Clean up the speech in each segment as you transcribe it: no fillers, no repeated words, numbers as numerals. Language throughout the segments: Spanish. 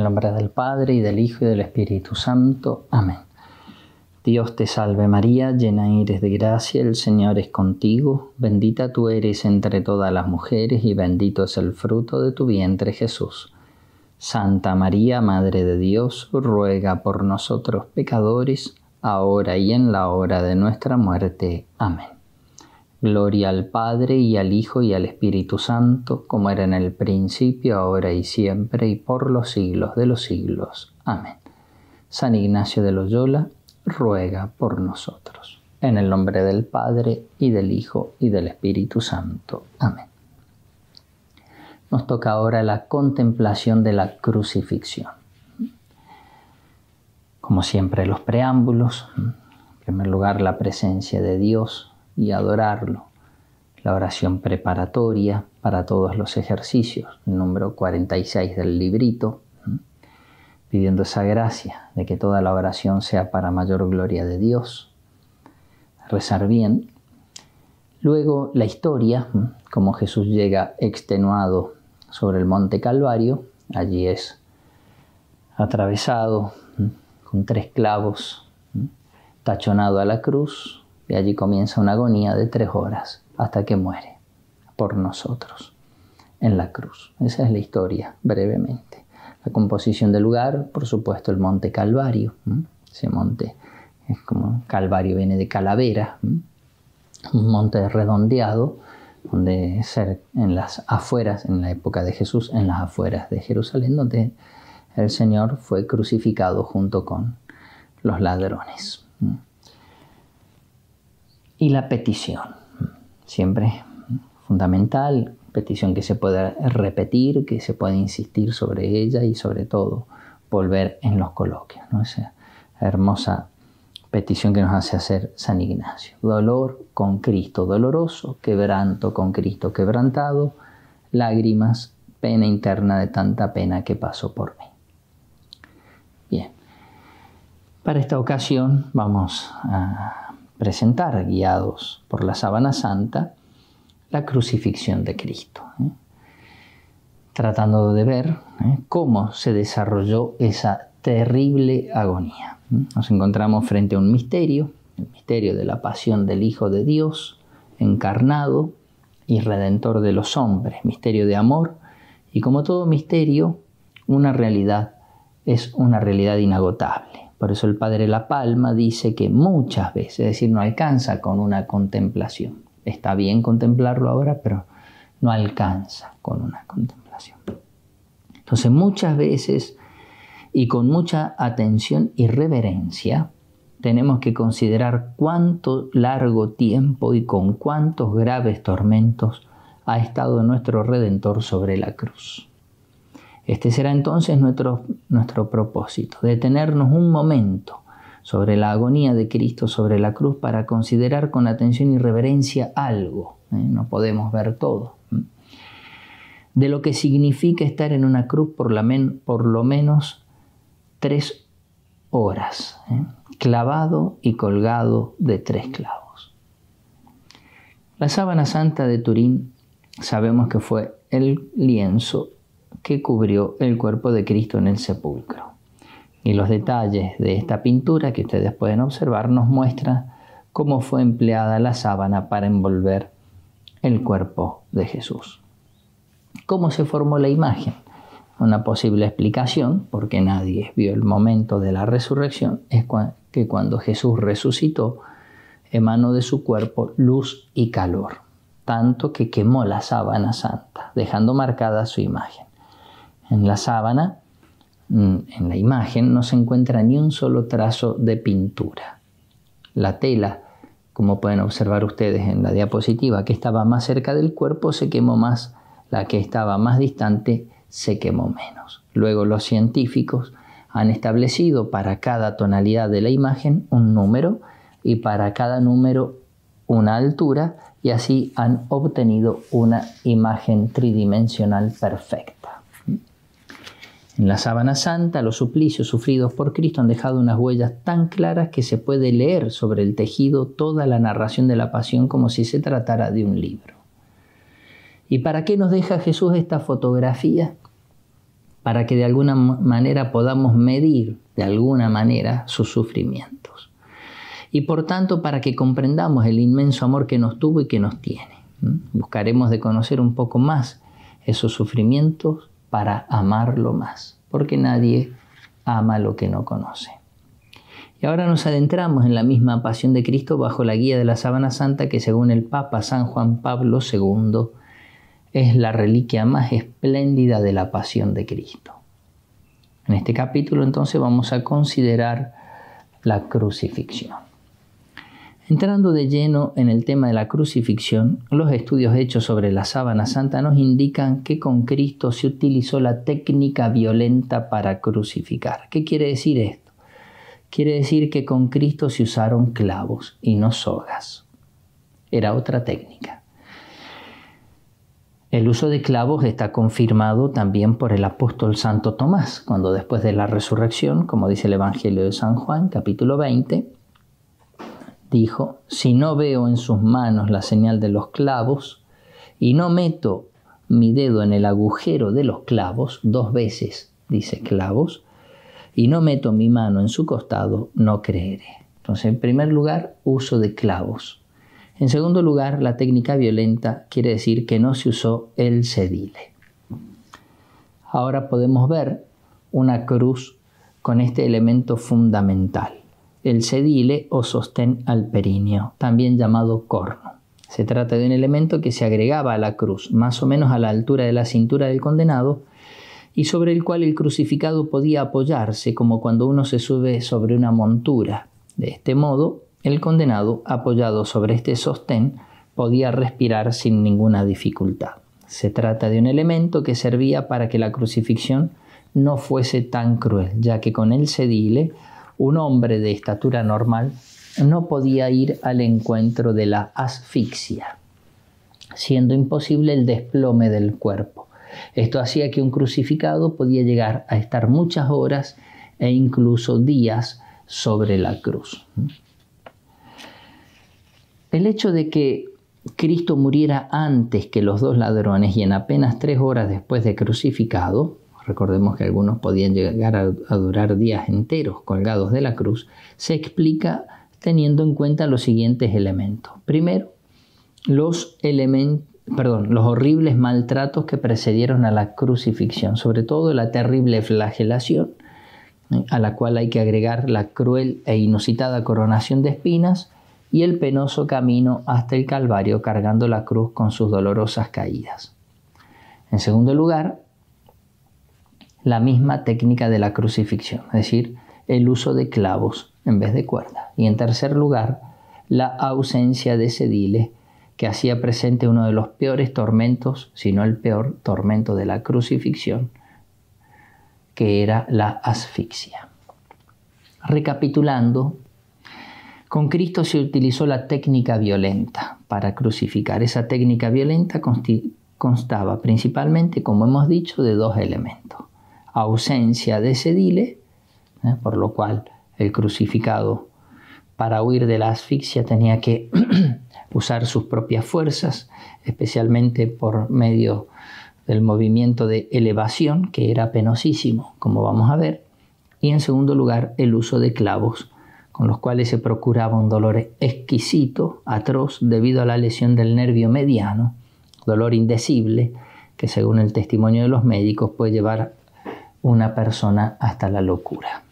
el nombre del Padre, y del Hijo, y del Espíritu Santo. Amén. Dios te salve María, llena eres de gracia, el Señor es contigo. Bendita tú eres entre todas las mujeres, y bendito es el fruto de tu vientre, Jesús. Santa María, Madre de Dios, ruega por nosotros pecadores, ahora y en la hora de nuestra muerte. Amén. Gloria al Padre, y al Hijo, y al Espíritu Santo, como era en el principio, ahora y siempre, y por los siglos de los siglos. Amén. San Ignacio de Loyola, ruega por nosotros. En el nombre del Padre, y del Hijo, y del Espíritu Santo. Amén. Nos toca ahora la contemplación de la crucifixión. Como siempre, los preámbulos. En primer lugar, la presencia de Dios y adorarlo. La oración preparatoria para todos los ejercicios, el número 46 del librito, pidiendo esa gracia de que toda la oración sea para mayor gloria de Dios. Rezar bien. Luego la historia, como Jesús llega extenuado sobre el monte Calvario. Allí es atravesado con 3 clavos, tachonado a la cruz, y allí comienza una agonía de 3 horas hasta que muere por nosotros en la cruz. Esa es la historia, brevemente. La composición del lugar, por supuesto, el monte Calvario. Ese monte es como Calvario, viene de calavera, un monte redondeado, donde en las afueras, en la época de Jesús, en las afueras de Jerusalén, donde el Señor fue crucificado junto con los ladrones. Y la petición, siempre fundamental, petición que se puede repetir, que se puede insistir sobre ella y sobre todo volver en los coloquios, ¿no? Esa hermosa petición que nos hace hacer San Ignacio. Dolor con Cristo doloroso, quebranto con Cristo quebrantado, lágrimas, pena interna de tanta pena que pasó por mí. Bien, para esta ocasión vamos a presentar, guiados por la sábana santa, la crucifixión de Cristo, tratando de ver cómo se desarrolló esa terrible agonía. Nos encontramos frente a un misterio, el misterio de la pasión del Hijo de Dios, encarnado y redentor de los hombres, misterio de amor, y como todo misterio, una realidad es una realidad inagotable. Por eso el Padre La Palma dice que muchas veces, es decir, no alcanza con una contemplación. Está bien contemplarlo ahora, pero no alcanza con una contemplación. Entonces, muchas veces y con mucha atención y reverencia, tenemos que considerar cuánto largo tiempo y con cuántos graves tormentos ha estado nuestro Redentor sobre la cruz. Este será entonces nuestro propósito, detenernos un momento sobre la agonía de Cristo sobre la cruz para considerar con atención y reverencia algo, no podemos ver todo, de lo que significa estar en una cruz por lo menos 3 horas, clavado y colgado de 3 clavos. La sábana santa de Turín sabemos que fue el lienzo que cubrió el cuerpo de Cristo en el sepulcro. Y los detalles de esta pintura que ustedes pueden observar nos muestran cómo fue empleada la sábana para envolver el cuerpo de Jesús. ¿Cómo se formó la imagen? Una posible explicación, porque nadie vio el momento de la resurrección, es que cuando Jesús resucitó, emanó de su cuerpo luz y calor, tanto que quemó la sábana santa, dejando marcada su imagen. En la sábana, en la imagen, no se encuentra ni un solo trazo de pintura. La tela, como pueden observar ustedes en la diapositiva, que estaba más cerca del cuerpo se quemó más, la que estaba más distante se quemó menos. Luego los científicos han establecido para cada tonalidad de la imagen un número y para cada número una altura, y así han obtenido una imagen tridimensional perfecta. En la sábana santa, los suplicios sufridos por Cristo han dejado unas huellas tan claras que se puede leer sobre el tejido toda la narración de la pasión como si se tratara de un libro. ¿Y para qué nos deja Jesús esta fotografía? para que de alguna manera podamos medir de alguna manera sus sufrimientos. Y por tanto, para que comprendamos el inmenso amor que nos tuvo y que nos tiene. Buscaremos de conocer un poco más esos sufrimientos para amarlo más, porque nadie ama lo que no conoce. Y ahora nos adentramos en la misma pasión de Cristo bajo la guía de la Sábana Santa, que según el Papa San Juan Pablo II es la reliquia más espléndida de la pasión de Cristo. En este capítulo entonces vamos a considerar la crucifixión. Entrando de lleno en el tema de la crucifixión, los estudios hechos sobre la Sábana Santa nos indican que con Cristo se utilizó la técnica violenta para crucificar. ¿Qué quiere decir esto? Quiere decir que con Cristo se usaron clavos y no sogas. Era otra técnica. El uso de clavos está confirmado también por el apóstol Santo Tomás, cuando después de la resurrección, como dice el Evangelio de San Juan, capítulo 20, dijo: si no veo en sus manos la señal de los clavos y no meto mi dedo en el agujero de los clavos, 2 veces dice clavos, y no meto mi mano en su costado, no creeré. Entonces, en primer lugar, uso de clavos. En segundo lugar, la técnica violenta quiere decir que no se usó el cedile. Ahora podemos ver una cruz con este elemento fundamental: el cedile o sostén alperineo, también llamado corno. Se trata de un elemento que se agregaba a la cruz, más o menos a la altura de la cintura del condenado, y sobre el cual el crucificado podía apoyarse, como cuando uno se sube sobre una montura. De este modo, el condenado, apoyado sobre este sostén, podía respirar sin ninguna dificultad. Se trata de un elemento que servía para que la crucifixión no fuese tan cruel, ya que con el cedile un hombre de estatura normal no podía ir al encuentro de la asfixia, siendo imposible el desplome del cuerpo. Esto hacía que un crucificado podía llegar a estar muchas horas e incluso días sobre la cruz. El hecho de que Cristo muriera antes que los 2 ladrones y en apenas 3 horas después de crucificado, recordemos que algunos podían llegar a durar días enteros colgados de la cruz, se explica teniendo en cuenta los siguientes elementos. Primero, los horribles maltratos que precedieron a la crucifixión, sobre todo la terrible flagelación, a la cual hay que agregar la cruel e inusitada coronación de espinas y el penoso camino hasta el Calvario cargando la cruz con sus dolorosas caídas. En segundo lugar, la misma técnica de la crucifixión, es decir, el uso de clavos en vez de cuerda. Y en tercer lugar, la ausencia de cedile, que hacía presente uno de los peores tormentos, si no el peor tormento de la crucifixión, que era la asfixia. Recapitulando, con Cristo se utilizó la técnica violenta para crucificar. Esa técnica violenta constaba principalmente, como hemos dicho, de 2 elementos: ausencia de cedile, por lo cual el crucificado, para huir de la asfixia, tenía que usar sus propias fuerzas, especialmente por medio del movimiento de elevación, que era penosísimo, como vamos a ver. Y en segundo lugar, el uso de clavos, con los cuales se procuraba un dolor exquisito, atroz, debido a la lesión del nervio mediano, dolor indecible, que según el testimonio de los médicos puede llevar una persona hasta la locura.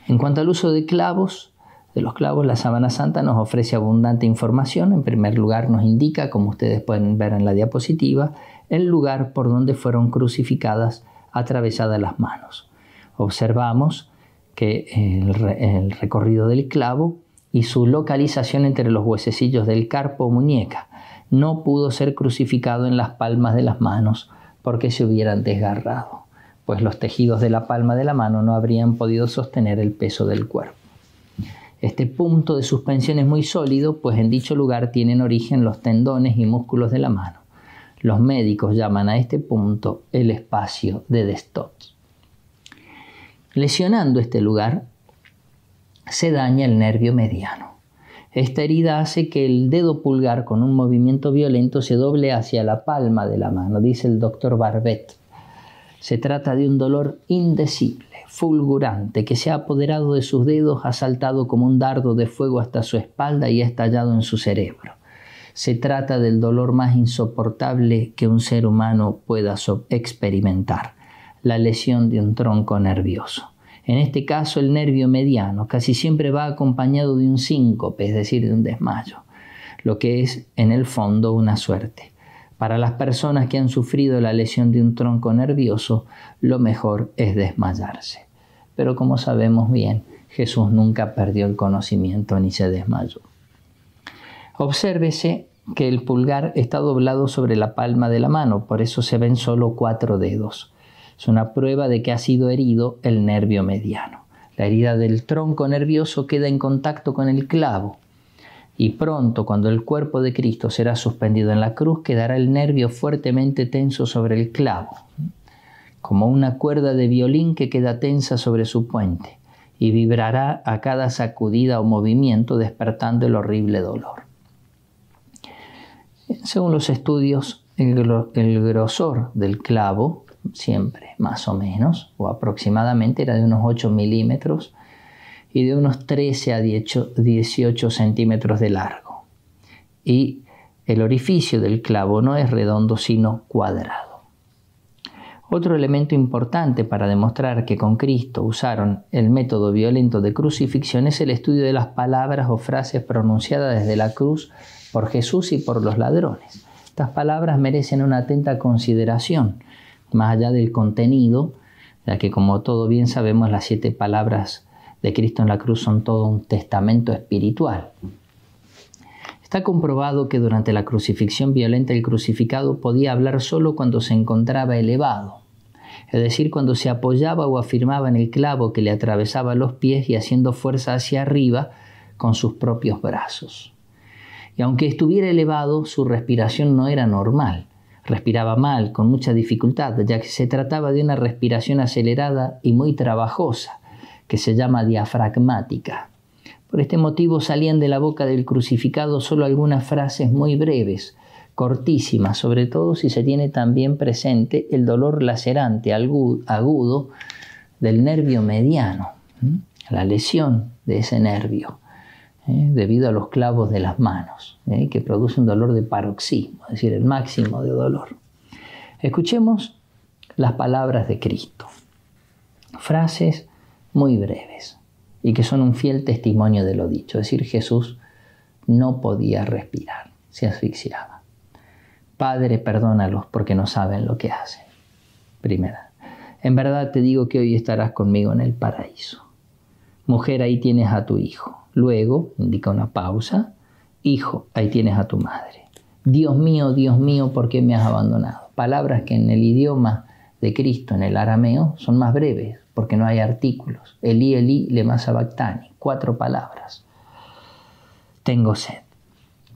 En cuanto al uso de los clavos, la Sábana Santa nos ofrece abundante información. En primer lugar, nos indica, como ustedes pueden ver en la diapositiva, el lugar por donde fueron crucificadas, atravesadas las manos. Observamos que el recorrido del clavo y su localización entre los huesecillos del carpo o muñeca. No pudo ser crucificado en las palmas de las manos porque se hubieran desgarrado, pues los tejidos de la palma de la mano no habrían podido sostener el peso del cuerpo. Este punto de suspensión es muy sólido, pues en dicho lugar tienen origen los tendones y músculos de la mano. Los médicos llaman a este punto el espacio de Destodt. Lesionando este lugar, se daña el nervio mediano. Esta herida hace que el dedo pulgar, con un movimiento violento, se doble hacia la palma de la mano, dice el doctor Barbet. Se trata de un dolor indecible, fulgurante, que se ha apoderado de sus dedos, ha saltado como un dardo de fuego hasta su espalda y ha estallado en su cerebro. Se trata del dolor más insoportable que un ser humano pueda experimentar, la lesión de un tronco nervioso. En este caso, el nervio mediano casi siempre va acompañado de un síncope, es decir, de un desmayo, lo que es, en el fondo, una suerte. Para las personas que han sufrido la lesión de un tronco nervioso, lo mejor es desmayarse. Pero como sabemos bien, Jesús nunca perdió el conocimiento ni se desmayó. Obsérvese que el pulgar está doblado sobre la palma de la mano, por eso se ven solo 4 dedos. Es una prueba de que ha sido herido el nervio mediano. La herida del tronco nervioso queda en contacto con el clavo. Y pronto, cuando el cuerpo de Cristo será suspendido en la cruz, quedará el nervio fuertemente tenso sobre el clavo, como una cuerda de violín que queda tensa sobre su puente, y vibrará a cada sacudida o movimiento, despertando el horrible dolor. Según los estudios, el grosor del clavo, siempre más o menos, o aproximadamente, era de unos 8 milímetros, y de unos 13 a 18 centímetros de largo. Y el orificio del clavo no es redondo, sino cuadrado. Otro elemento importante para demostrar que con Cristo usaron el método violento de crucifixión es el estudio de las palabras o frases pronunciadas desde la cruz por Jesús y por los ladrones. Estas palabras merecen una atenta consideración, más allá del contenido, ya que, como todo bien sabemos, las 7 palabras de Cristo en la cruz son todo un testamento espiritual. Está comprobado que durante la crucifixión violenta el crucificado podía hablar solo cuando se encontraba elevado, es decir, cuando se apoyaba o afirmaba en el clavo que le atravesaba los pies y haciendo fuerza hacia arriba con sus propios brazos. Y aunque estuviera elevado, su respiración no era normal. Respiraba mal, con mucha dificultad, ya que se trataba de una respiración acelerada y muy trabajosa, que se llama diafragmática. Por este motivo salían de la boca del crucificado solo algunas frases muy breves, cortísimas, sobre todo si se tiene también presente el dolor lacerante agudo del nervio mediano, la lesión de ese nervio, debido a los clavos de las manos, que produce un dolor de paroxismo, es decir, el máximo de dolor. Escuchemos las palabras de Cristo, frases muy breves y que son un fiel testimonio de lo dicho. Es decir, Jesús no podía respirar, se asfixiaba. Padre, perdónalos porque no saben lo que hacen. Primera, en verdad te digo que hoy estarás conmigo en el paraíso. Mujer, ahí tienes a tu hijo. Luego, indica una pausa, hijo, ahí tienes a tu madre. Dios mío, ¿por qué me has abandonado? Palabras que en el idioma de Cristo, en el arameo, son más breves, porque no hay artículos. Elí, Elí, lema sabactani. 4 palabras. Tengo sed.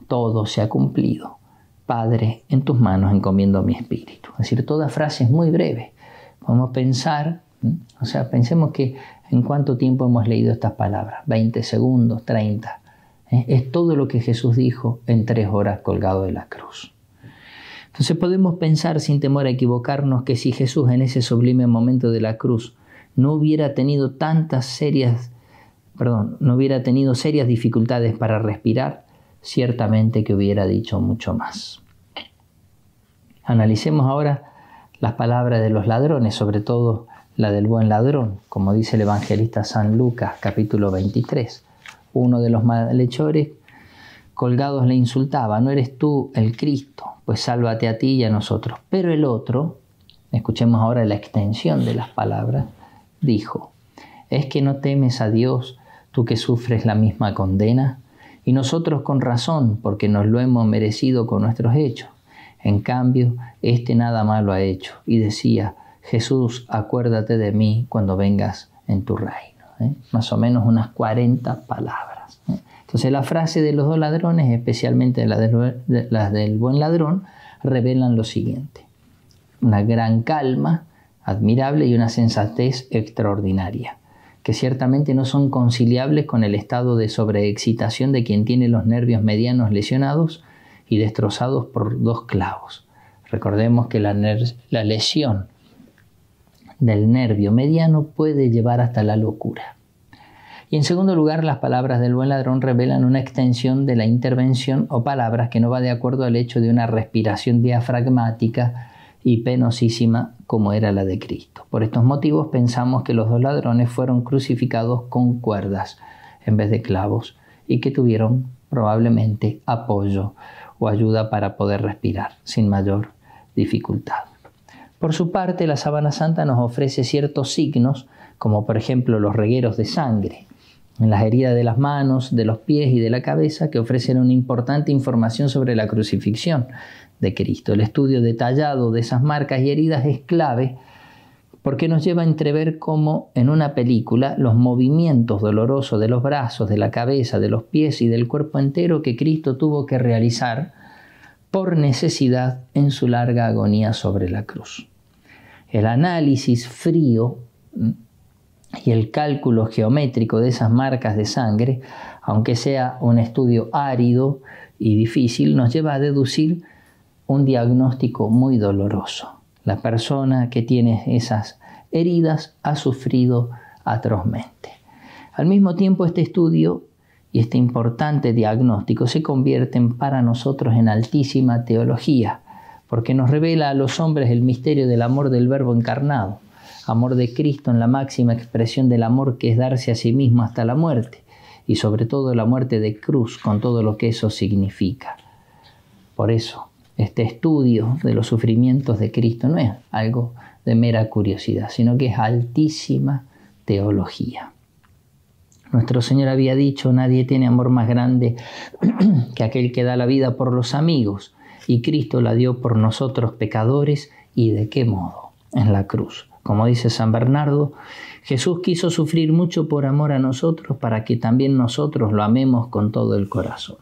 Todo se ha cumplido. Padre, en tus manos encomiendo mi espíritu. Es decir, todas frases muy breves. Podemos pensar, pensemos que en cuánto tiempo hemos leído estas palabras. 20 segundos, 30. Es todo lo que Jesús dijo en 3 horas colgado de la cruz. Entonces podemos pensar sin temor a equivocarnos que si Jesús en ese sublime momento de la cruz no hubiera tenido serias dificultades para respirar, ciertamente que hubiera dicho mucho más. Analicemos ahora las palabras de los ladrones, sobre todo la del buen ladrón, como dice el evangelista San Lucas, capítulo 23. Uno de los malhechores colgados le insultaba: no eres tú el Cristo, pues sálvate a ti y a nosotros. Pero el otro, escuchemos ahora la extensión de las palabras, dijo: ¿es que no temes a Dios, tú que sufres la misma condena? Y nosotros con razón, porque nos lo hemos merecido con nuestros hechos. En cambio, este nada malo ha hecho. Y decía: Jesús, acuérdate de mí cuando vengas en tu reino. Más o menos unas 40 palabras. Entonces la frase de los 2 ladrones, especialmente las del buen ladrón, revelan lo siguiente: una gran calma admirable y una sensatez extraordinaria, que ciertamente no son conciliables con el estado de sobreexcitación de quien tiene los nervios medianos lesionados y destrozados por 2 clavos. Recordemos que la lesión del nervio mediano puede llevar hasta la locura. Y en segundo lugar, las palabras del buen ladrón revelan una extensión de la intervención o palabras que no va de acuerdo al hecho de una respiración diafragmática y penosísima como era la de Cristo. Por estos motivos pensamos que los dos ladrones fueron crucificados con cuerdas en vez de clavos y que tuvieron probablemente apoyo o ayuda para poder respirar sin mayor dificultad. Por su parte, la Sábana Santa nos ofrece ciertos signos, como por ejemplo los regueros de sangre en las heridas de las manos, de los pies y de la cabeza, que ofrecen una importante información sobre la crucifixión de Cristo. El estudio detallado de esas marcas y heridas es clave porque nos lleva a entrever cómo en una película los movimientos dolorosos de los brazos, de la cabeza, de los pies y del cuerpo entero que Cristo tuvo que realizar por necesidad en su larga agonía sobre la cruz. El análisis frío y el cálculo geométrico de esas marcas de sangre, aunque sea un estudio árido y difícil, nos lleva a deducir un diagnóstico muy doloroso. La persona que tiene esas heridas ha sufrido atrozmente. Al mismo tiempo, este estudio y este importante diagnóstico se convierten para nosotros en altísima teología, porque nos revela a los hombres el misterio del amor del Verbo encarnado, amor de Cristo en la máxima expresión del amor, que es darse a sí mismo hasta la muerte, y sobre todo la muerte de cruz con todo lo que eso significa. Por eso, este estudio de los sufrimientos de Cristo no es algo de mera curiosidad, sino que es altísima teología. Nuestro Señor había dicho: nadie tiene amor más grande que aquel que da la vida por los amigos, y Cristo la dio por nosotros pecadores. ¿Y de qué modo? En la cruz. Como dice San Bernardo, Jesús quiso sufrir mucho por amor a nosotros para que también nosotros lo amemos con todo el corazón.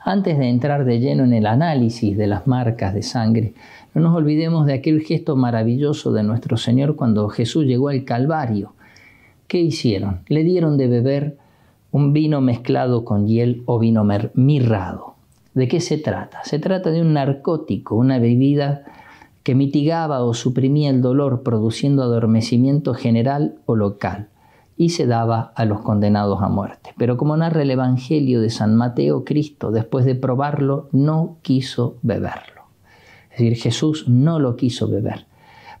Antes de entrar de lleno en el análisis de las marcas de sangre, no nos olvidemos de aquel gesto maravilloso de nuestro Señor cuando Jesús llegó al Calvario. ¿Qué hicieron? Le dieron de beber un vino mezclado con hiel o vino mirrado. ¿De qué se trata? Se trata de un narcótico, una bebida que mitigaba o suprimía el dolor, produciendo adormecimiento general o local, y se daba a los condenados a muerte. Pero como narra el Evangelio de San Mateo, Cristo, después de probarlo, no quiso beberlo. Es decir, Jesús no lo quiso beber,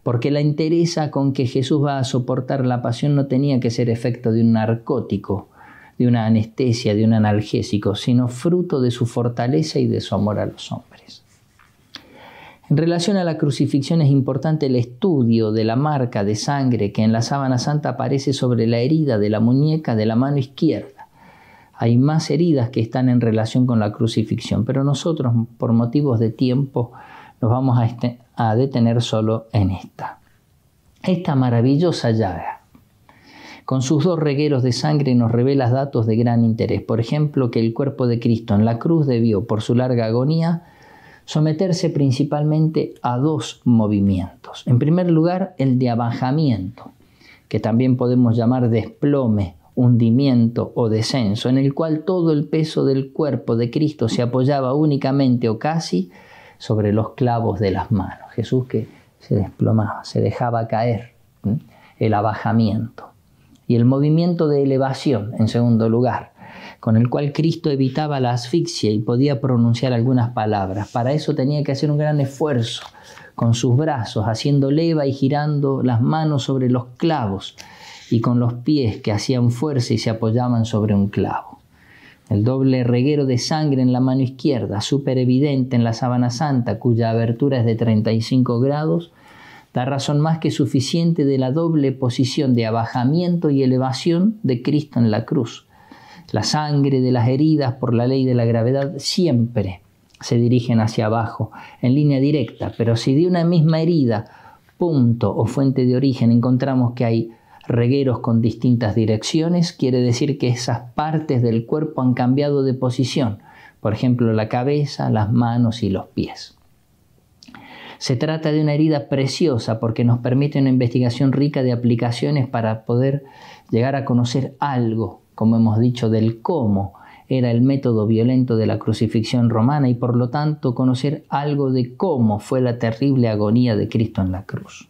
porque la entereza con que Jesús va a soportar la pasión no tenía que ser efecto de un narcótico, de una anestesia, de un analgésico, sino fruto de su fortaleza y de su amor a los hombres. En relación a la crucifixión es importante el estudio de la marca de sangre que en la Sábana Santa aparece sobre la herida de la muñeca de la mano izquierda. Hay más heridas que están en relación con la crucifixión, pero nosotros, por motivos de tiempo, nos vamos a detener solo en esta. Esta maravillosa llaga, con sus dos regueros de sangre, nos revela datos de gran interés. Por ejemplo, que el cuerpo de Cristo en la cruz debió, por su larga agonía, someterse principalmente a dos movimientos. En primer lugar, el de abajamiento, que también podemos llamar desplome, hundimiento o descenso, en el cual todo el peso del cuerpo de Cristo se apoyaba únicamente o casi sobre los clavos de las manos. Jesús que se desplomaba, se dejaba caer, el abajamiento. Y el movimiento de elevación, en segundo lugar, con el cual Cristo evitaba la asfixia y podía pronunciar algunas palabras. Para eso tenía que hacer un gran esfuerzo con sus brazos, haciendo leva y girando las manos sobre los clavos, y con los pies que hacían fuerza y se apoyaban sobre un clavo. El doble reguero de sangre en la mano izquierda, súper evidente en la Sábana Santa, cuya abertura es de 35 grados, da razón más que suficiente de la doble posición de abajamiento y elevación de Cristo en la cruz. La sangre de las heridas, por la ley de la gravedad, siempre se dirigen hacia abajo, en línea directa, pero si de una misma herida, punto o fuente de origen, encontramos que hay regueros con distintas direcciones, quiere decir que esas partes del cuerpo han cambiado de posición, por ejemplo, la cabeza, las manos y los pies. Se trata de una herida preciosa porque nos permite una investigación rica de aplicaciones para poder llegar a conocer algo, como hemos dicho, del cómo era el método violento de la crucifixión romana y por lo tanto conocer algo de cómo fue la terrible agonía de Cristo en la cruz.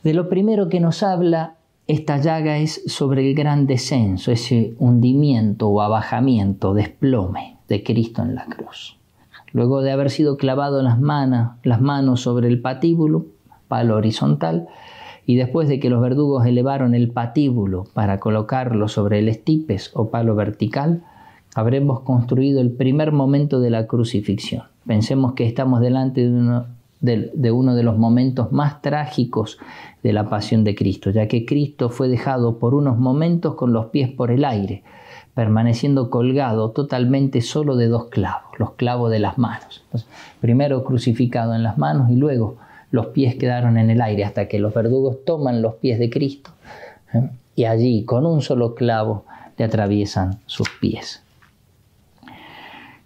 De lo primero que nos habla esta llaga es sobre el gran descenso, ese hundimiento o abajamiento, desplome de Cristo en la cruz. Luego de haber sido clavado en las manos sobre el patíbulo, palo horizontal, y después de que los verdugos elevaron el patíbulo para colocarlo sobre el estipes o palo vertical, habremos construido el primer momento de la crucifixión. Pensemos que estamos delante de uno de los momentos más trágicos de la pasión de Cristo, ya que Cristo fue dejado por unos momentos con los pies por el aire, permaneciendo colgado totalmente solo de 2 clavos, los clavos de las manos. Entonces, primero crucificado en las manos y luego los pies quedaron en el aire hasta que los verdugos toman los pies de Cristo y allí con un solo clavo le atraviesan sus pies.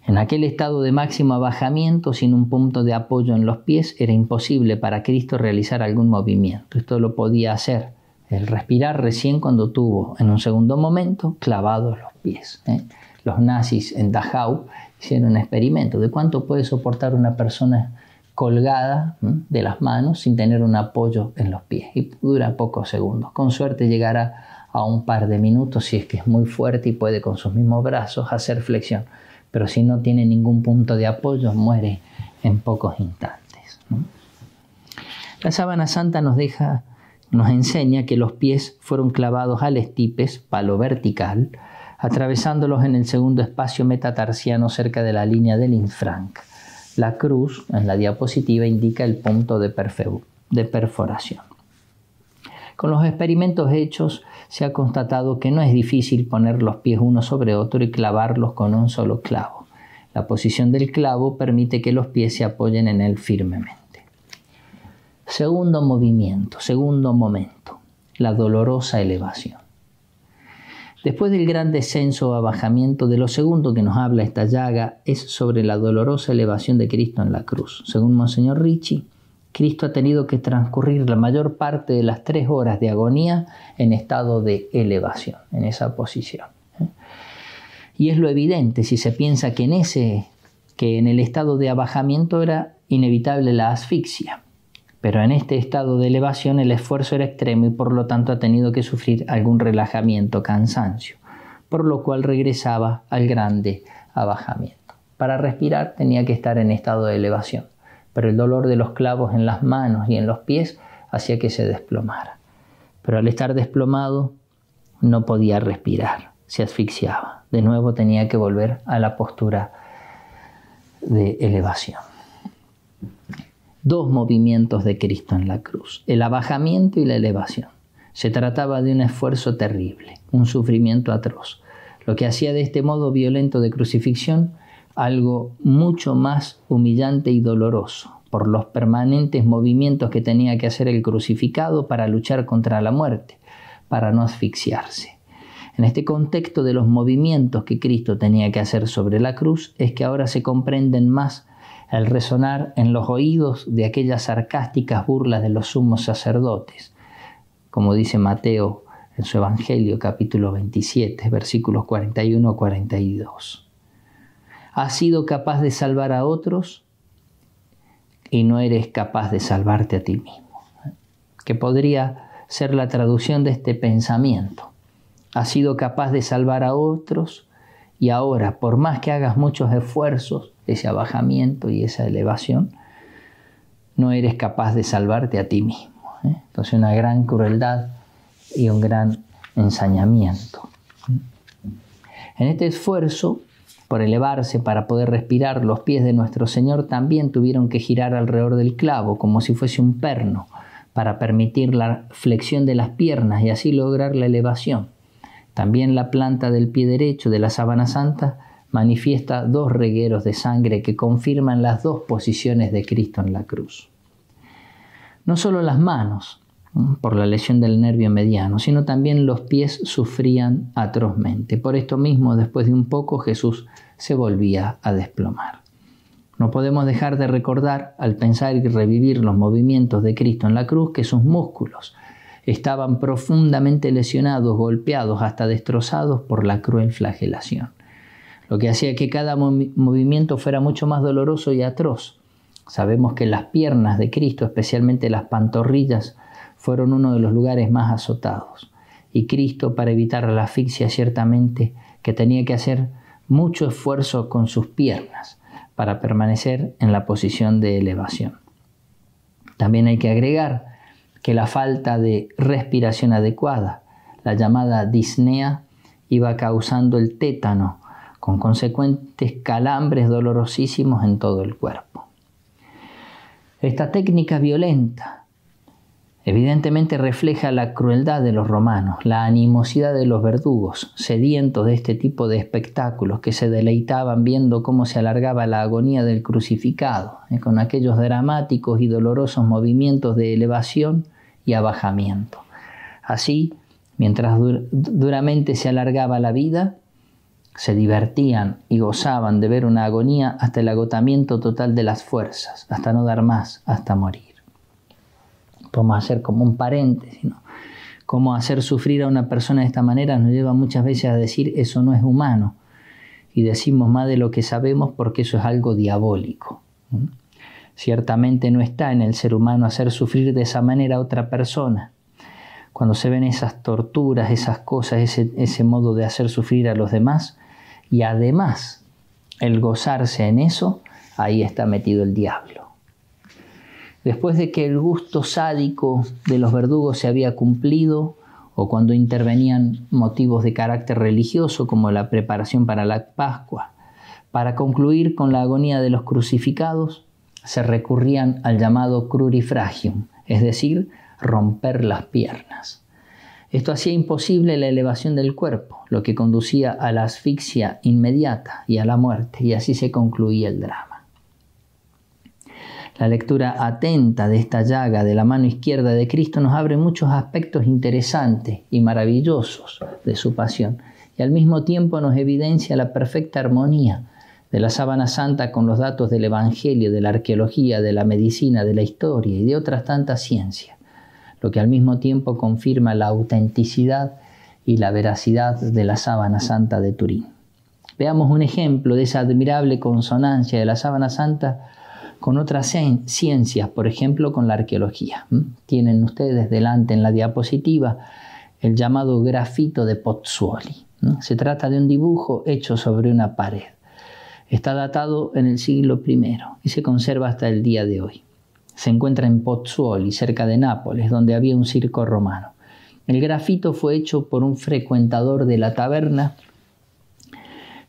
En aquel estado de máximo abajamiento, sin un punto de apoyo en los pies, era imposible para Cristo realizar algún movimiento. Esto lo podía hacer el respirar recién cuando tuvo, en un segundo momento, clavados los pies. Los nazis en Dachau hicieron un experimento de cuánto puede soportar una persona colgada de las manos sin tener un apoyo en los pies, y dura pocos segundos. Con suerte llegará a un par de minutos si es que es muy fuerte y puede con sus mismos brazos hacer flexión, pero si no tiene ningún punto de apoyo muere en pocos instantes. La sábana santa nos enseña que los pies fueron clavados al estipes, palo vertical, atravesándolos en el segundo espacio metatarsiano cerca de la línea del infranc. La cruz, en la diapositiva, indica el punto de perforación. Con los experimentos hechos se ha constatado que no es difícil poner los pies uno sobre otro y clavarlos con un solo clavo. La posición del clavo permite que los pies se apoyen en él firmemente. Segundo momento, la dolorosa elevación. Después del gran descenso o abajamiento, de lo segundo que nos habla esta llaga es sobre la dolorosa elevación de Cristo en la cruz. Según Monseñor Ricci, Cristo ha tenido que transcurrir la mayor parte de las 3 horas de agonía en estado de elevación, en esa posición. Y es lo evidente si se piensa que en el estado de abajamiento era inevitable la asfixia. Pero en este estado de elevación el esfuerzo era extremo y por lo tanto ha tenido que sufrir algún relajamiento, cansancio, por lo cual regresaba al grande abajamiento. Para respirar tenía que estar en estado de elevación, pero el dolor de los clavos en las manos y en los pies hacía que se desplomara. Pero al estar desplomado no podía respirar, se asfixiaba. De nuevo tenía que volver a la postura de elevación. 2 movimientos de Cristo en la cruz, el abajamiento y la elevación. Se trataba de un esfuerzo terrible, un sufrimiento atroz, lo que hacía de este modo violento de crucifixión algo mucho más humillante y doloroso, por los permanentes movimientos que tenía que hacer el crucificado para luchar contra la muerte, para no asfixiarse. En este contexto de los movimientos que Cristo tenía que hacer sobre la cruz es que ahora se comprenden más el resonar en los oídos de aquellas sarcásticas burlas de los sumos sacerdotes, como dice Mateo en su Evangelio, capítulo 27, versículos 41 a 42. Has sido capaz de salvar a otros y no eres capaz de salvarte a ti mismo. Que podría ser la traducción de este pensamiento. Has sido capaz de salvar a otros y ahora, por más que hagas muchos esfuerzos, ese abajamiento y esa elevación, no eres capaz de salvarte a ti mismo. Entonces una gran crueldad y un gran ensañamiento. En este esfuerzo por elevarse para poder respirar, los pies de nuestro Señor también tuvieron que girar alrededor del clavo como si fuese un perno para permitir la flexión de las piernas y así lograr la elevación. También la planta del pie derecho de la sábana santa manifiesta 2 regueros de sangre que confirman las 2 posiciones de Cristo en la cruz. No solo las manos, por la lesión del nervio mediano, sino también los pies sufrían atrozmente. Por esto mismo, después de un poco, Jesús se volvía a desplomar. No podemos dejar de recordar, al pensar y revivir los movimientos de Cristo en la cruz, que sus músculos estaban profundamente lesionados, golpeados, hasta destrozados por la cruel flagelación, lo que hacía que cada movimiento fuera mucho más doloroso y atroz. Sabemos que las piernas de Cristo, especialmente las pantorrillas, fueron uno de los lugares más azotados. Y Cristo, para evitar la asfixia, ciertamente que tenía que hacer mucho esfuerzo con sus piernas para permanecer en la posición de elevación. También hay que agregar que la falta de respiración adecuada, la llamada disnea, iba causando el tétano, con consecuentes calambres dolorosísimos en todo el cuerpo. Esta técnica violenta evidentemente refleja la crueldad de los romanos, la animosidad de los verdugos, sedientos de este tipo de espectáculos, que se deleitaban viendo cómo se alargaba la agonía del crucificado, con aquellos dramáticos y dolorosos movimientos de elevación y abajamiento. Así, mientras duramente se alargaba la vida, se divertían y gozaban de ver una agonía hasta el agotamiento total de las fuerzas, hasta no dar más, hasta morir. Podemos hacer como un paréntesis, ¿no? Cómo hacer sufrir a una persona de esta manera nos lleva muchas veces a decir eso no es humano, y decimos más de lo que sabemos porque eso es algo diabólico. Ciertamente no está en el ser humano hacer sufrir de esa manera a otra persona. Cuando se ven esas torturas, esas cosas, ese modo de hacer sufrir a los demás, y además el gozarse en eso, ahí está metido el diablo. Después de que el gusto sádico de los verdugos se había cumplido, o cuando intervenían motivos de carácter religioso como la preparación para la Pascua, para concluir con la agonía de los crucificados, se recurrían al llamado crurifragium, es decir, romper las piernas. Esto hacía imposible la elevación del cuerpo, lo que conducía a la asfixia inmediata y a la muerte, y así se concluía el drama. La lectura atenta de esta llaga de la mano izquierda de Cristo nos abre muchos aspectos interesantes y maravillosos de su pasión, y al mismo tiempo nos evidencia la perfecta armonía de la sábana santa con los datos del Evangelio, de la arqueología, de la medicina, de la historia y de otras tantas ciencias, lo que al mismo tiempo confirma la autenticidad y la veracidad de la sábana santa de Turín. Veamos un ejemplo de esa admirable consonancia de la sábana santa con otras ciencias, por ejemplo con la arqueología. Tienen ustedes delante en la diapositiva el llamado grafito de Pozzuoli. Se trata de un dibujo hecho sobre una pared. Está datado en el siglo I y se conserva hasta el día de hoy. Se encuentra en Pozzuoli, cerca de Nápoles, donde había un circo romano. El grafito fue hecho por un frecuentador de la taberna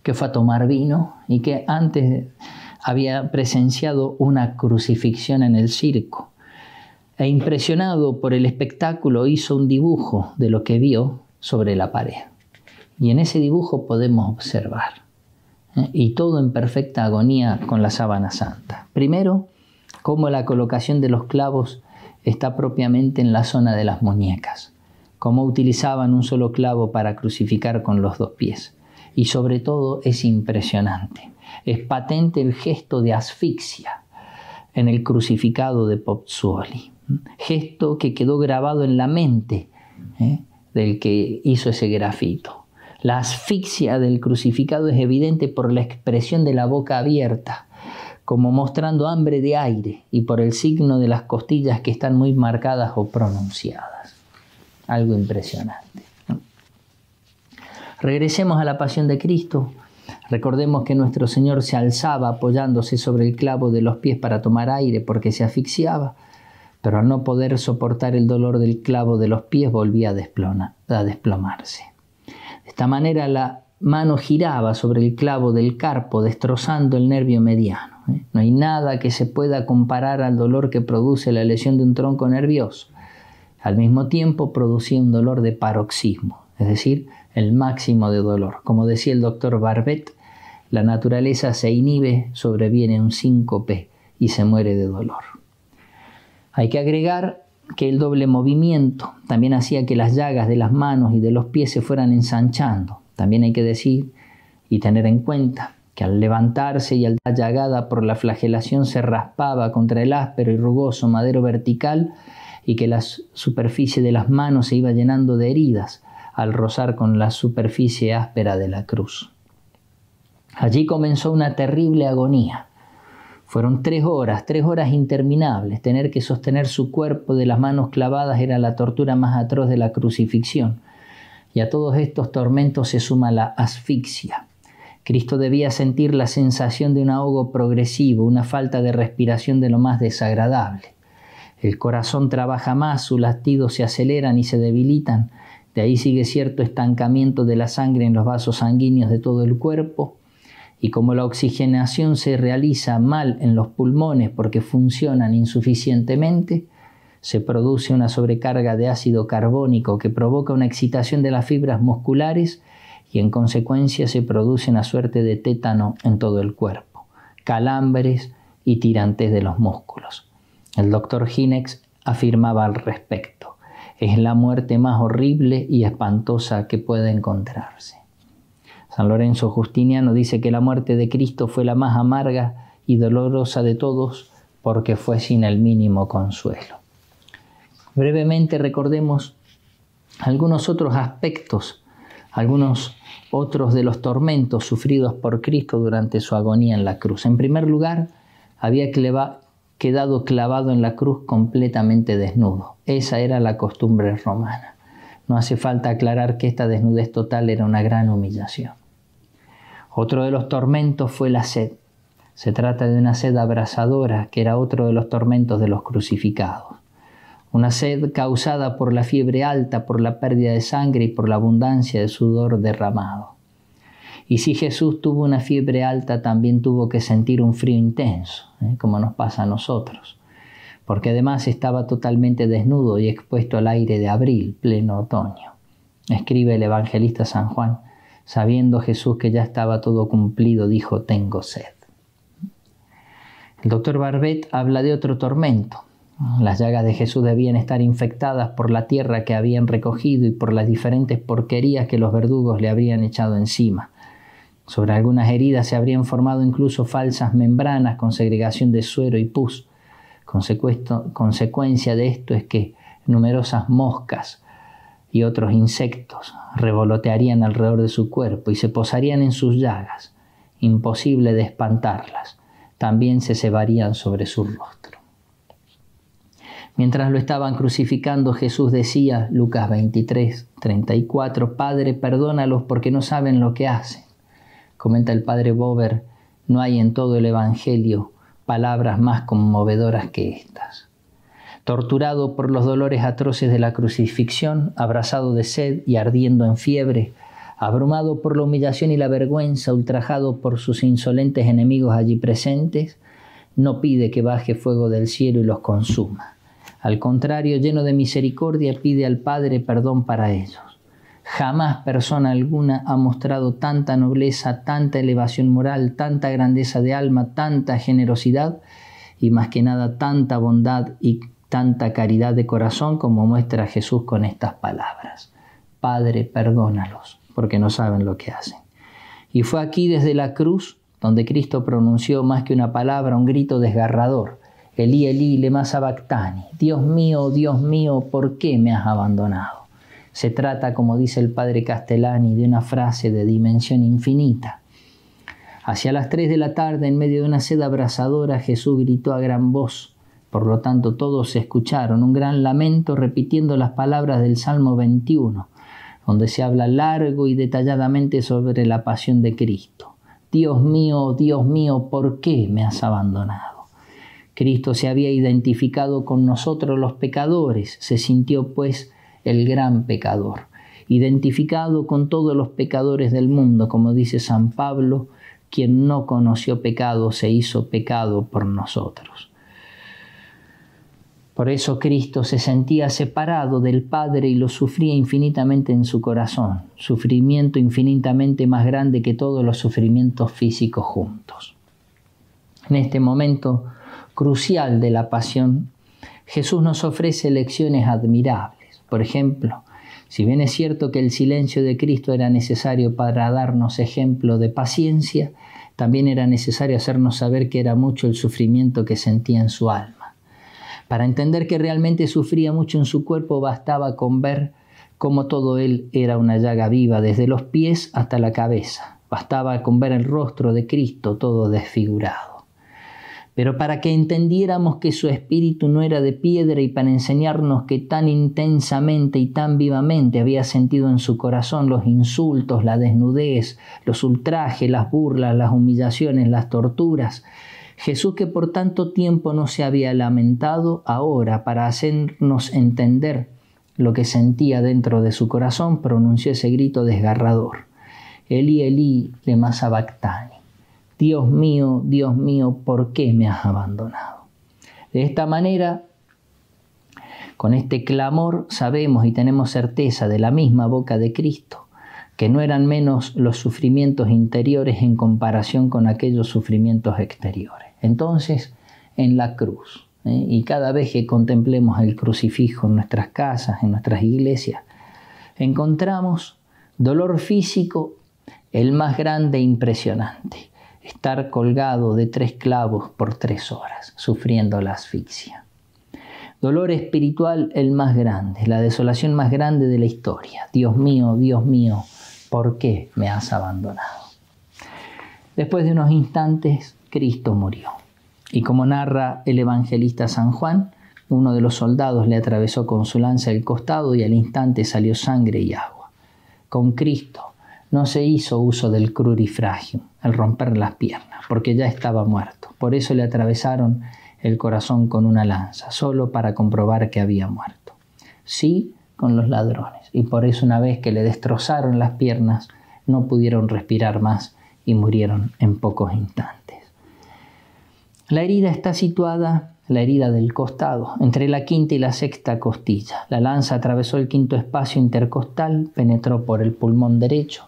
que fue a tomar vino y que antes había presenciado una crucifixión en el circo. E impresionado por el espectáculo hizo un dibujo de lo que vio sobre la pared. Y en ese dibujo podemos observar, y todo en perfecta agonía con la sábana santa. Primero, cómo la colocación de los clavos está propiamente en la zona de las muñecas, cómo utilizaban un solo clavo para crucificar con los dos pies. Y sobre todo es impresionante. Es patente el gesto de asfixia en el crucificado de Pozzuoli. Gesto que quedó grabado en la mente del que hizo ese grafito. La asfixia del crucificado es evidente por la expresión de la boca abierta, como mostrando hambre de aire, y por el signo de las costillas que están muy marcadas o pronunciadas. Algo impresionante. Regresemos a la pasión de Cristo. Recordemos que nuestro Señor se alzaba apoyándose sobre el clavo de los pies para tomar aire porque se asfixiaba, pero al no poder soportar el dolor del clavo de los pies volvía a desplomarse. De esta manera la mano giraba sobre el clavo del carpo, destrozando el nervio mediano. No hay nada que se pueda comparar al dolor que produce la lesión de un tronco nervioso. Al mismo tiempo producía un dolor de paroxismo, es decir, el máximo de dolor. Como decía el doctor Barbet, la naturaleza se inhibe, sobreviene un síncope y se muere de dolor. Hay que agregar que el doble movimiento también hacía que las llagas de las manos y de los pies se fueran ensanchando. También hay que decir y tener en cuenta que al levantarse y al dar llagada por la flagelación se raspaba contra el áspero y rugoso madero vertical y que la superficie de las manos se iba llenando de heridas al rozar con la superficie áspera de la cruz. Allí comenzó una terrible agonía. Fueron 3 horas interminables. Tener que sostener su cuerpo de las manos clavadas era la tortura más atroz de la crucifixión. Y a todos estos tormentos se suma la asfixia. Cristo debía sentir la sensación de un ahogo progresivo, una falta de respiración de lo más desagradable. El corazón trabaja más, sus latidos se aceleran y se debilitan. De ahí sigue cierto estancamiento de la sangre en los vasos sanguíneos de todo el cuerpo. Y como la oxigenación se realiza mal en los pulmones porque funcionan insuficientemente, se produce una sobrecarga de ácido carbónico que provoca una excitación de las fibras musculares y en consecuencia se produce una suerte de tétano en todo el cuerpo, calambres y tirantes de los músculos. El doctor Hinex afirmaba al respecto: es la muerte más horrible y espantosa que puede encontrarse. San Lorenzo Justiniano dice que la muerte de Cristo fue la más amarga y dolorosa de todos porque fue sin el mínimo consuelo. Brevemente recordemos algunos otros aspectos, algunos otros de los tormentos sufridos por Cristo durante su agonía en la cruz. En primer lugar, había quedado clavado en la cruz completamente desnudo. Esa era la costumbre romana. No hace falta aclarar que esta desnudez total era una gran humillación. Otro de los tormentos fue la sed. Se trata de una sed abrasadora, que era otro de los tormentos de los crucificados. Una sed causada por la fiebre alta, por la pérdida de sangre y por la abundancia de sudor derramado. Y si Jesús tuvo una fiebre alta, también tuvo que sentir un frío intenso, como nos pasa a nosotros, porque además estaba totalmente desnudo y expuesto al aire de abril, pleno otoño. Escribe el evangelista San Juan: sabiendo Jesús que ya estaba todo cumplido, dijo: tengo sed. El doctor Barbet habla de otro tormento. Las llagas de Jesús debían estar infectadas por la tierra que habían recogido y por las diferentes porquerías que los verdugos le habrían echado encima. Sobre algunas heridas se habrían formado incluso falsas membranas con segregación de suero y pus. Consecuencia de esto es que numerosas moscas y otros insectos revolotearían alrededor de su cuerpo y se posarían en sus llagas. Imposible de espantarlas. También se cebarían sobre su rostro. Mientras lo estaban crucificando, Jesús decía, Lucas 23:34, Padre, perdónalos porque no saben lo que hacen. Comenta el padre Bover, no hay en todo el Evangelio palabras más conmovedoras que estas. Torturado por los dolores atroces de la crucifixión, abrasado de sed y ardiendo en fiebre, abrumado por la humillación y la vergüenza, ultrajado por sus insolentes enemigos allí presentes, no pide que baje fuego del cielo y los consuma. Al contrario, lleno de misericordia, pide al Padre perdón para ellos. Jamás persona alguna ha mostrado tanta nobleza, tanta elevación moral, tanta grandeza de alma, tanta generosidad y más que nada tanta bondad y tanta caridad de corazón como muestra Jesús con estas palabras. Padre, perdónalos, porque no saben lo que hacen. Y fue aquí desde la cruz donde Cristo pronunció más que una palabra, un grito desgarrador. Elí, Elí, lema sabactani. Dios mío, ¿por qué me has abandonado? Se trata, como dice el padre Castellani, de una frase de dimensión infinita. Hacia las 3 de la tarde, en medio de una sed abrasadora, Jesús gritó a gran voz. Por lo tanto, todos se escucharon un gran lamento repitiendo las palabras del Salmo 21, donde se habla largo y detalladamente sobre la pasión de Cristo. Dios mío, ¿por qué me has abandonado? Cristo se había identificado con nosotros los pecadores, se sintió pues el gran pecador, identificado con todos los pecadores del mundo, como dice San Pablo, quien no conoció pecado se hizo pecado por nosotros. Por eso Cristo se sentía separado del Padre y lo sufría infinitamente en su corazón, sufrimiento infinitamente más grande que todos los sufrimientos físicos juntos. En este momento crucial de la pasión, Jesús nos ofrece lecciones admirables. Por ejemplo, si bien es cierto que el silencio de Cristo era necesario para darnos ejemplo de paciencia, también era necesario hacernos saber que era mucho el sufrimiento que sentía en su alma. Para entender que realmente sufría mucho en su cuerpo, bastaba con ver cómo todo él era una llaga viva, desde los pies hasta la cabeza. Bastaba con ver el rostro de Cristo todo desfigurado. pero para que entendiéramos que su espíritu no era de piedra y para enseñarnos que tan intensamente y tan vivamente había sentido en su corazón los insultos, la desnudez, los ultrajes, las burlas, las humillaciones, las torturas. Jesús, que por tanto tiempo no se había lamentado, ahora, para hacernos entender lo que sentía dentro de su corazón, pronunció ese grito desgarrador: Elí, Elí, lema sabactani. Dios mío, ¿por qué me has abandonado? De esta manera, con este clamor, sabemos y tenemos certeza de la misma boca de Cristo, que no eran menos los sufrimientos interiores en comparación con aquellos sufrimientos exteriores. Entonces, en la cruz, y cada vez que contemplemos el crucifijo en nuestras casas, en nuestras iglesias, encontramos dolor físico, el más grande e impresionante: estar colgado de 3 clavos por 3 horas, sufriendo la asfixia. Dolor espiritual el más grande, la desolación más grande de la historia. Dios mío, ¿por qué me has abandonado? Después de unos instantes, Cristo murió. Y como narra el evangelista San Juan, uno de los soldados le atravesó con su lanza el costado y al instante salió sangre y agua. Con Cristo no se hizo uso del crurifragium, el romper las piernas, porque ya estaba muerto. Por eso le atravesaron el corazón con una lanza, solo para comprobar que había muerto. Sí, con los ladrones. Y por eso, una vez que le destrozaron las piernas, no pudieron respirar más y murieron en pocos instantes. La herida está situada, la herida del costado, entre la 5ª y la 6ª costilla. La lanza atravesó el 5º espacio intercostal, penetró por el pulmón derecho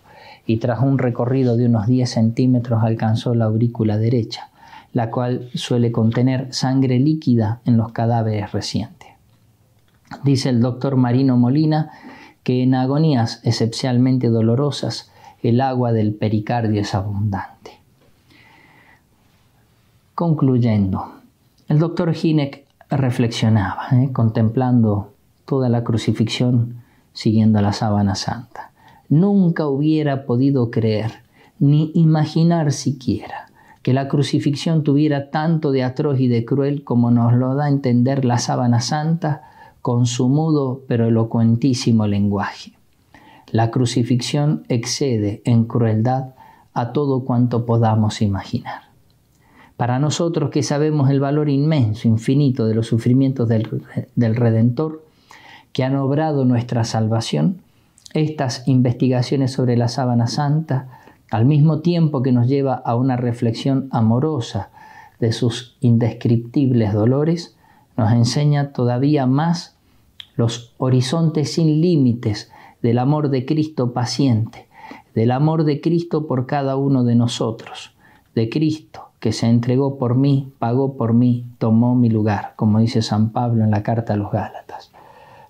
y tras un recorrido de unos 10 centímetros alcanzó la aurícula derecha, la cual suele contener sangre líquida en los cadáveres recientes. Dice el doctor Marino Molina que en agonías excepcionalmente dolorosas el agua del pericardio es abundante. Concluyendo, el doctor Hynek reflexionaba, contemplando toda la crucifixión, siguiendo la sábana santa. Nunca hubiera podido creer, ni imaginar siquiera, que la crucifixión tuviera tanto de atroz y de cruel como nos lo da a entender la sábana santa con su mudo pero elocuentísimo lenguaje. La crucifixión excede en crueldad a todo cuanto podamos imaginar. Para nosotros que sabemos el valor inmenso, infinito de los sufrimientos del Redentor, que han obrado nuestra salvación, estas investigaciones sobre la sábana santa, al mismo tiempo que nos lleva a una reflexión amorosa de sus indescriptibles dolores, nos enseña todavía más los horizontes sin límites del amor de Cristo paciente, del amor de Cristo por cada uno de nosotros, de Cristo que se entregó por mí, pagó por mí, tomó mi lugar, como dice San Pablo en la carta a los Gálatas.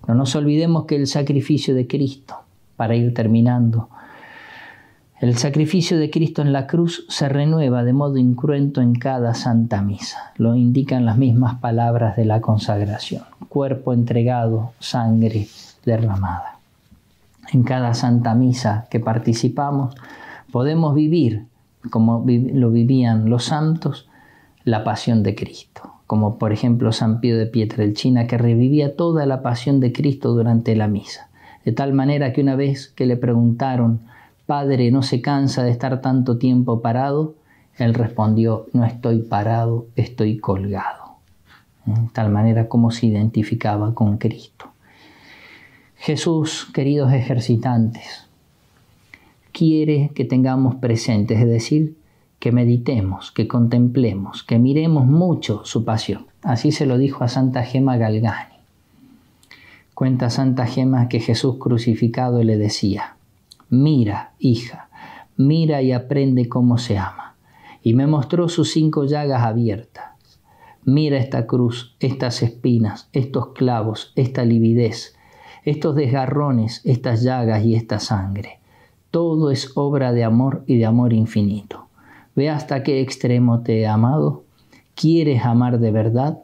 No nos olvidemos que el sacrificio de Cristo, para ir terminando, el sacrificio de Cristo en la cruz se renueva de modo incruento en cada Santa Misa. Lo indican las mismas palabras de la consagración. Cuerpo entregado, sangre derramada. En cada Santa Misa que participamos podemos vivir, como lo vivían los santos, la pasión de Cristo. Como por ejemplo San Pío de Pietrelcina, que revivía toda la pasión de Cristo durante la misa. De tal manera que una vez que le preguntaron: Padre, ¿no se cansa de estar tanto tiempo parado? Él respondió: no estoy parado, estoy colgado. De tal manera como se identificaba con Cristo. Jesús, queridos ejercitantes, quiere que tengamos presentes, es decir, que meditemos, que contemplemos, que miremos mucho su pasión. Así se lo dijo a Santa Gema Galgani. Cuenta Santa Gema que Jesús crucificado le decía: mira, hija, mira y aprende cómo se ama. Y me mostró sus 5 llagas abiertas. Mira esta cruz, estas espinas, estos clavos, esta lividez, estos desgarrones, estas llagas y esta sangre. Todo es obra de amor y de amor infinito. Ve hasta qué extremo te he amado. ¿Quieres amar de verdad?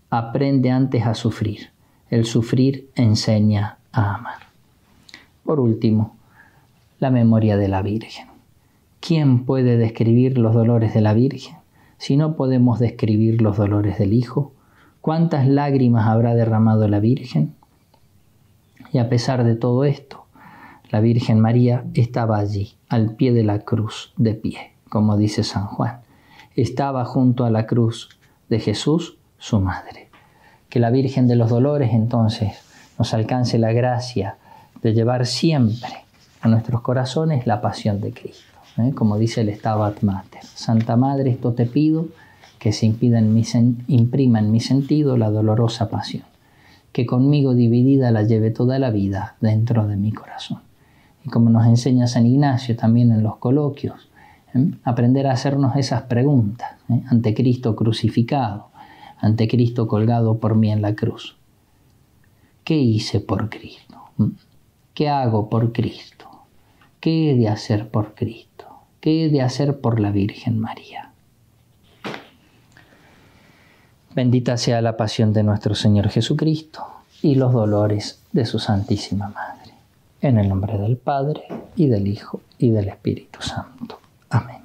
Aprende antes a sufrir. El sufrir enseña a amar. Por último, la memoria de la Virgen. ¿Quién puede describir los dolores de la Virgen? Si no podemos describir los dolores del Hijo, ¿cuántas lágrimas habrá derramado la Virgen? Y a pesar de todo esto, la Virgen María estaba allí, al pie de la cruz, de pie, como dice San Juan. Estaba junto a la cruz de Jesús, su madre. Que la Virgen de los Dolores, entonces, nos alcance la gracia de llevar siempre a nuestros corazones la pasión de Cristo. Como dice el Stabat Mater. Santa Madre, esto te pido, que se imprima en mi sentido la dolorosa pasión, que conmigo dividida la lleve toda la vida dentro de mi corazón. Y como nos enseña San Ignacio también en los coloquios, aprender a hacernos esas preguntas, ante Cristo crucificado, ante Cristo colgado por mí en la cruz. ¿Qué hice por Cristo? ¿Qué hago por Cristo? ¿Qué he de hacer por Cristo? ¿Qué he de hacer por la Virgen María? Bendita sea la pasión de nuestro Señor Jesucristo y los dolores de su Santísima Madre. En el nombre del Padre, y del Hijo, y del Espíritu Santo. Amén.